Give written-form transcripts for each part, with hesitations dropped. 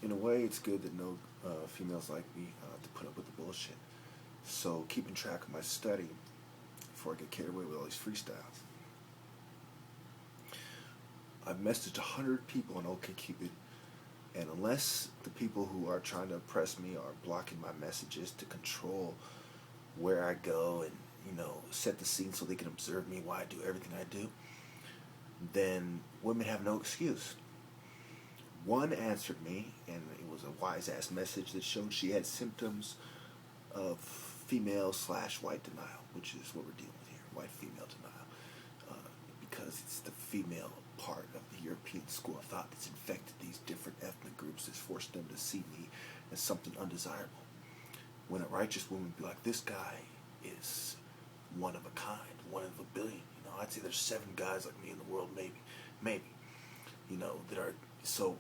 in a way, it's good that no females like me to put up with the bullshit. So keeping track of my study before I get carried away with all these freestyles. I've messaged 100 people on OkCupid, and unless the people who are trying to oppress me are blocking my messages to control where I go and set the scene so they can observe me while I do everything I do, then women have no excuse. One answered me, and it was a wise ass message that showed she had symptoms of female/white denial, which is what we're dealing with here, white female denial, because it's the female part of the European school of thought that's infected these different ethnic groups, that's forced them to see me as something undesirable. When a righteous woman would be like, this guy is one of a kind, one of a billion. I'd say there's 7 guys like me in the world, maybe, that are, so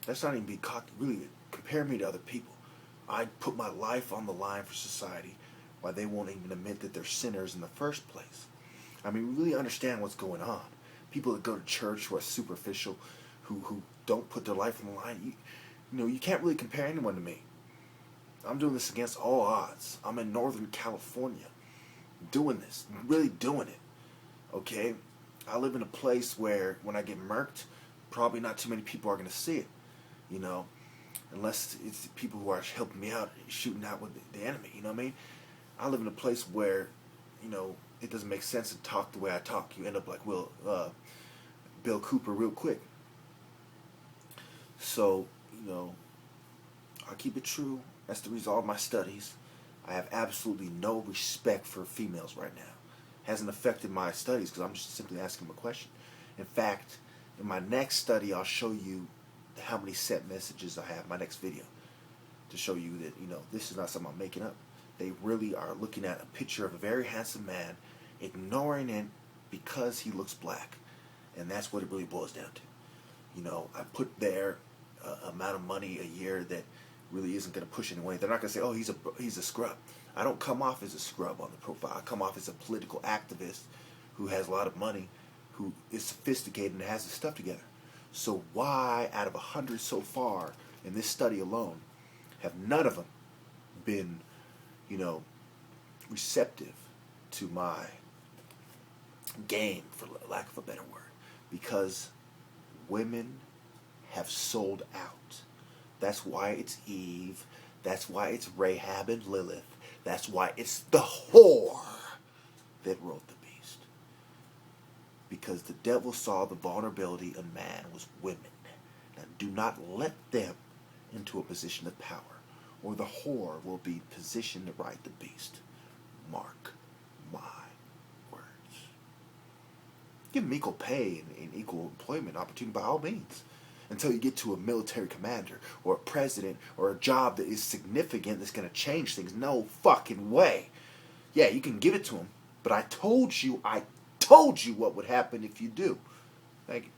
that's not even being cocky. Really, compare me to other people. I put my life on the line for society while they won't even admit that they're sinners in the first place. I mean, we really understand what's going on. People that go to church who are superficial, who don't put their life on the line, you can't really compare anyone to me. I'm doing this against all odds. I'm in Northern California doing this, really doing it. Okay? I live in a place where when I get murked, probably not too many people are going to see it. Unless it's people who are helping me out, shooting out with the enemy. You know what I mean? I live in a place where, it doesn't make sense to talk the way I talk. You end up like Bill Cooper real quick. So, I keep it true. That's the result of my studies. I have absolutely no respect for females right now. Hasn't affected my studies because I'm just simply asking them a question. In fact, in my next study, I'll show you how many sent messages I have, my next video, to show you that, this is not something I'm making up. They really are looking at a picture of a very handsome man, ignoring it because he looks black. And that's what it really boils down to. I put there amount of money a year that really isn't going to push anyone. They're not going to say, oh, he's a scrub. I don't come off as a scrub on the profile. I come off as a political activist who has a lot of money, who is sophisticated and has his stuff together. So why, out of 100 so far in this study alone, have none of them been, receptive to my game, for lack of a better word? Because women have sold out. That's why it's Eve. That's why it's Rahab and Lilith. That's why it's the whore that wrote the beast. Because the devil saw the vulnerability in man was women. Now do not let them into a position of power, or the whore will be positioned to ride the beast. Mark my words. Give them equal pay and equal employment opportunity by all means, until you get to a military commander or a president or a job that is significant that's going to change things. No fucking way. Yeah, you can give it to them, but I told you what would happen if you do. Thank you.